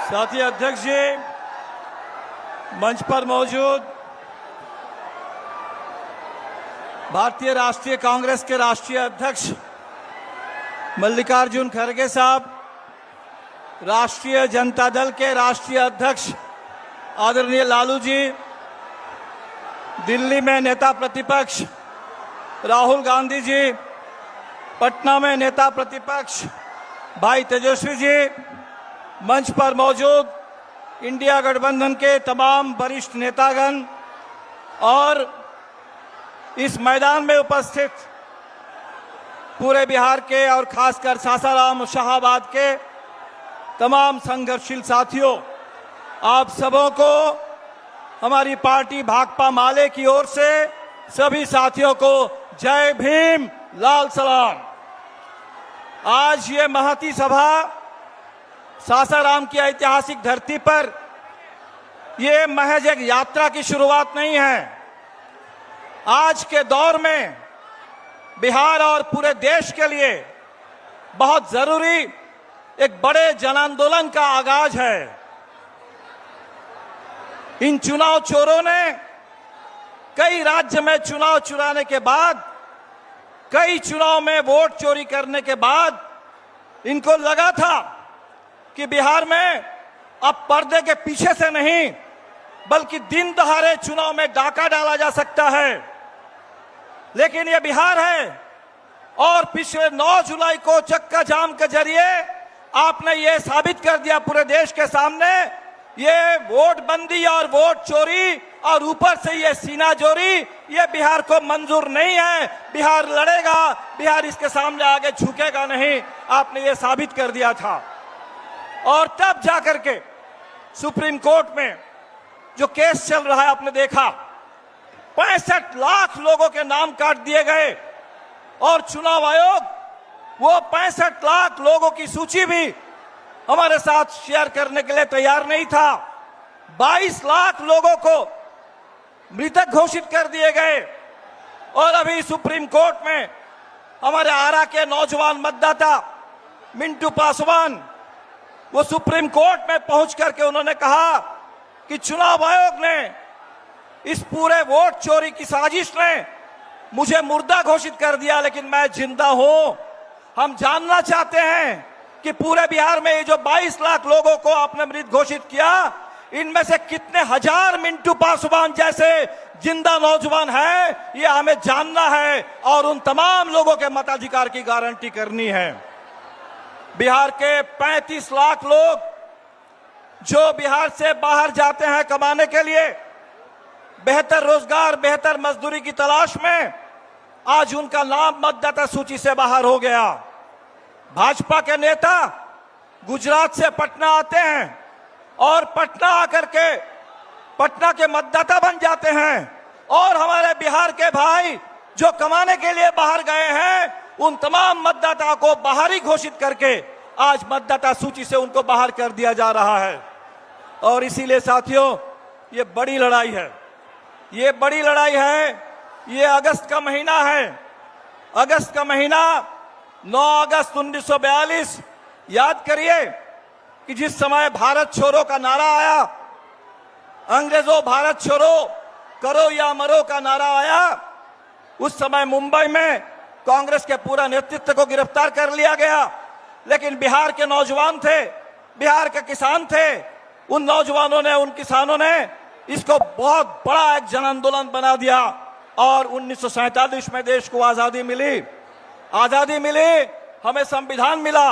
साथी अध्यक्ष जी, मंच पर मौजूद भारतीय राष्ट्रीय कांग्रेस के राष्ट्रीय अध्यक्ष मल्लिकार्जुन खड़गे साहब, राष्ट्रीय जनता दल के राष्ट्रीय अध्यक्ष आदरणीय लालू जी, दिल्ली में नेता प्रतिपक्ष राहुल गांधी जी, पटना में नेता प्रतिपक्ष भाई तेजस्वी जी, मंच पर मौजूद इंडिया गठबंधन के तमाम वरिष्ठ नेतागण और इस मैदान में उपस्थित पूरे बिहार के और खासकर सासाराम शाहाबाद के तमाम संघर्षशील साथियों, आप सबों को हमारी पार्टी भाकपा माले की ओर से सभी साथियों को जय भीम, लाल सलाम। आज ये महती सभा सासाराम की ऐतिहासिक धरती पर ये महज एक यात्रा की शुरुआत नहीं है। आज के दौर में बिहार और पूरे देश के लिए बहुत जरूरी एक बड़े जन आंदोलन का आगाज है। इन चुनाव चोरों ने कई राज्य में चुनाव चुराने के बाद, कई चुनाव में वोट चोरी करने के बाद इनको लगा था कि बिहार में अब पर्दे के पीछे से नहीं बल्कि दिन दहाड़े चुनाव में डाका डाला जा सकता है। लेकिन यह बिहार है और पिछले 9 जुलाई को चक्का जाम के जरिए आपने ये साबित कर दिया पूरे देश के सामने, ये वोट बंदी और वोट चोरी और ऊपर से ये सीना जोरी ये बिहार को मंजूर नहीं है। बिहार लड़ेगा, बिहार इसके सामने आगे झुकेगा नहीं, आपने ये साबित कर दिया था। और तब जाकर के सुप्रीम कोर्ट में जो केस चल रहा है, आपने देखा 65 लाख लोगों के नाम काट दिए गए और चुनाव आयोग वो 65 लाख लोगों की सूची भी हमारे साथ शेयर करने के लिए तैयार नहीं था। 22 लाख लोगों को मृतक घोषित कर दिए गए और अभी सुप्रीम कोर्ट में हमारे आरा के नौजवान मतदाता मिंटू पासवान वो सुप्रीम कोर्ट में पहुंच करके उन्होंने कहा कि चुनाव आयोग ने इस पूरे वोट चोरी की साजिश ने मुझे मुर्दा घोषित कर दिया, लेकिन मैं जिंदा हूं। हम जानना चाहते हैं कि पूरे बिहार में ये जो 22 लाख लोगों को आपने मृत घोषित किया, इनमें से कितने हजार मिंटू पासवान जैसे जिंदा नौजवान हैं, ये हमें जानना है और उन तमाम लोगों के मताधिकार की गारंटी करनी है। बिहार के 35 लाख लोग जो बिहार से बाहर जाते हैं कमाने के लिए, बेहतर रोजगार, बेहतर मजदूरी की तलाश में, आज उनका नाम मतदाता सूची से बाहर हो गया। भाजपा के नेता गुजरात से पटना आते हैं और पटना आकर के पटना के मतदाता बन जाते हैं और हमारे बिहार के भाई जो कमाने के लिए बाहर गए हैं, उन तमाम मतदाता को बाहरी घोषित करके आज मतदाता सूची से उनको बाहर कर दिया जा रहा है। और इसीलिए साथियों, ये बड़ी लड़ाई है, ये बड़ी लड़ाई है। ये अगस्त का महीना है, अगस्त का महीना 9 अगस्त 1942। याद करिए कि जिस समय भारत छोड़ो का नारा आया, अंग्रेजों भारत छोड़ो करो या मरो का नारा आया, उस समय मुंबई में कांग्रेस के पूरा नेतृत्व को गिरफ्तार कर लिया गया। लेकिन बिहार के नौजवान थे, बिहार के किसान थे, उन नौजवानों ने, उन किसानों ने इसको बहुत बड़ा एक जन आंदोलन बना दिया और 1947 में देश को आजादी मिली। आजादी मिली, हमें संविधान मिला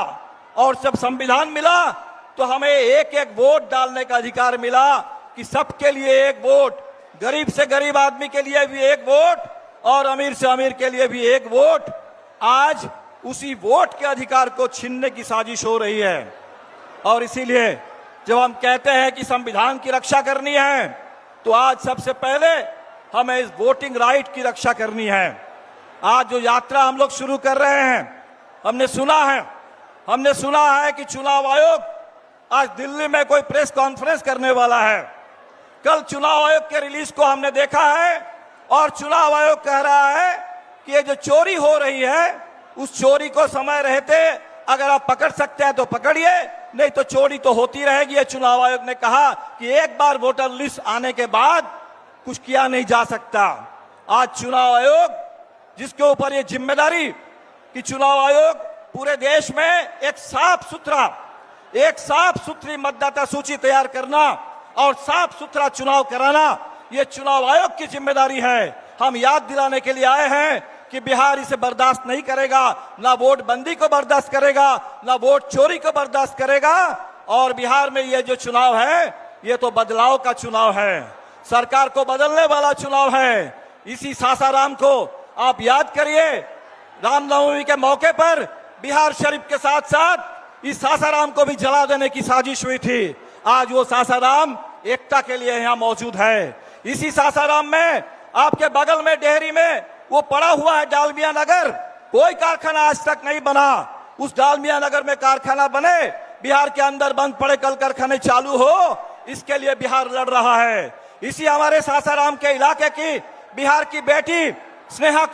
और जब संविधान मिला तो हमें एक एक वोट डालने का अधिकार मिला कि सबके लिए एक वोट, गरीब से गरीब आदमी के लिए भी एक वोट और अमीर से अमीर के लिए भी एक वोट। आज उसी वोट के अधिकार को छीनने की साजिश हो रही है। और इसीलिए जब हम कहते हैं कि संविधान की रक्षा करनी है, तो आज सबसे पहले हमें इस वोटिंग राइट की रक्षा करनी है। आज जो यात्रा हम लोग शुरू कर रहे हैं, हमने सुना है कि चुनाव आयोग आज दिल्ली में कोई प्रेस कॉन्फ्रेंस करने वाला है। कल चुनाव आयोग के रिलीज को हमने देखा है और चुनाव आयोग कह रहा है कि ये जो चोरी हो रही है, उस चोरी को समय रहते अगर आप पकड़ सकते हैं तो पकड़िए नहीं तो चोरी तो होती रहेगी। ये चुनाव आयोग ने कहा कि एक बार वोटर लिस्ट आने के बाद कुछ किया नहीं जा सकता। आज चुनाव आयोग जिसके ऊपर ये जिम्मेदारी कि चुनाव आयोग पूरे देश में एक साफ सुथरी मतदाता सूची तैयार करना और साफ सुथरा चुनाव कराना, ये चुनाव आयोग की जिम्मेदारी है। हम याद दिलाने के लिए आए हैं कि बिहार इसे बर्दाश्त नहीं करेगा, ना वोट बंदी को बर्दाश्त करेगा, ना वोट चोरी को बर्दाश्त करेगा। और बिहार में ये जो चुनाव है, ये तो बदलाव का चुनाव है, सरकार को बदलने वाला चुनाव है। इसी सासाराम को आप याद करिए, रामनवमी के मौके पर बिहार शरीफ के साथ साथ इस सासाराम को भी जला देने की साजिश हुई थी। आज वो सासाराम एकता के लिए यहाँ मौजूद है। इसी सासाराम में आपके बगल में डेहरी में वो पड़ा हुआ है डालमिया नगर, कोई कारखाना आज तक नहीं बना। उस डालमिया नगर में कारखाना बने, बिहार के अंदर बंद पड़े कल कारखाने चालू हो, इसके लिए बिहार लड़ रहा है। इसी हमारे सासाराम के इलाके की बिहार की बेटी स्नेहा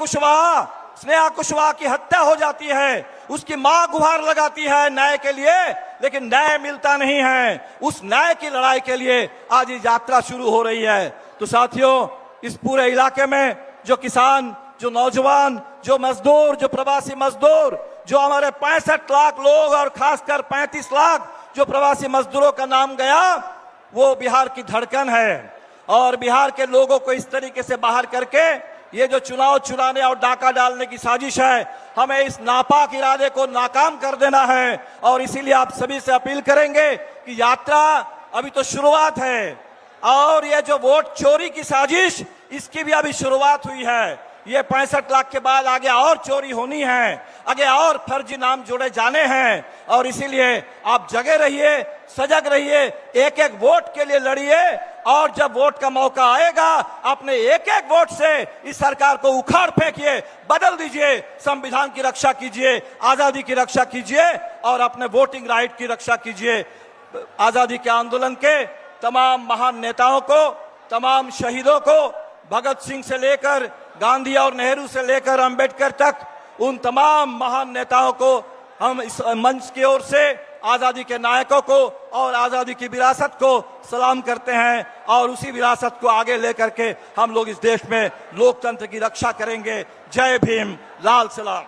कुशवाहा की हत्या हो जाती है। उसकी मां गुहार लगाती है न्याय के लिए, लेकिन न्याय मिलता नहीं है। उस न्याय की लड़ाई के लिए आज ये यात्रा शुरू हो रही है। तो साथियों, इस पूरे इलाके में जो किसान, जो नौजवान, जो मजदूर, जो प्रवासी मजदूर, जो हमारे 65 लाख लोग और खासकर 35 लाख जो प्रवासी मजदूरों का नाम गया, वो बिहार की धड़कन है। और बिहार के लोगों को इस तरीके से बाहर करके ये जो चुनाव चुराने और डाका डालने की साजिश है, हमें इस नापाक इरादे को नाकाम कर देना है। और इसीलिए आप सभी से अपील करेंगे कि यात्रा अभी तो शुरुआत है, और ये जो वोट चोरी की साजिश, इसकी भी अभी शुरुआत हुई है। ये 65 लाख के बाद आगे और चोरी होनी है, आगे और फर्जी नाम जोड़े जाने हैं। और इसीलिए आप जगे रहिए, सजग रहिए, एक एक वोट के लिए लड़िए। और जब वोट का मौका आएगा, अपने एक एक वोट से इस सरकार को उखाड़ फेंकिए, बदल दीजिए, संविधान की रक्षा कीजिए, आजादी की रक्षा कीजिए और अपने वोटिंग राइट की रक्षा कीजिए। आजादी के आंदोलन के तमाम महान नेताओं को, तमाम शहीदों को, भगत सिंह से लेकर गांधी और नेहरू से लेकर अंबेडकर तक, उन तमाम महान नेताओं को हम इस मंच की ओर से आजादी के नायकों को और आजादी की विरासत को सलाम करते हैं। और उसी विरासत को आगे लेकर के हम लोग इस देश में लोकतंत्र की रक्षा करेंगे। जय भीम, लाल सलाम।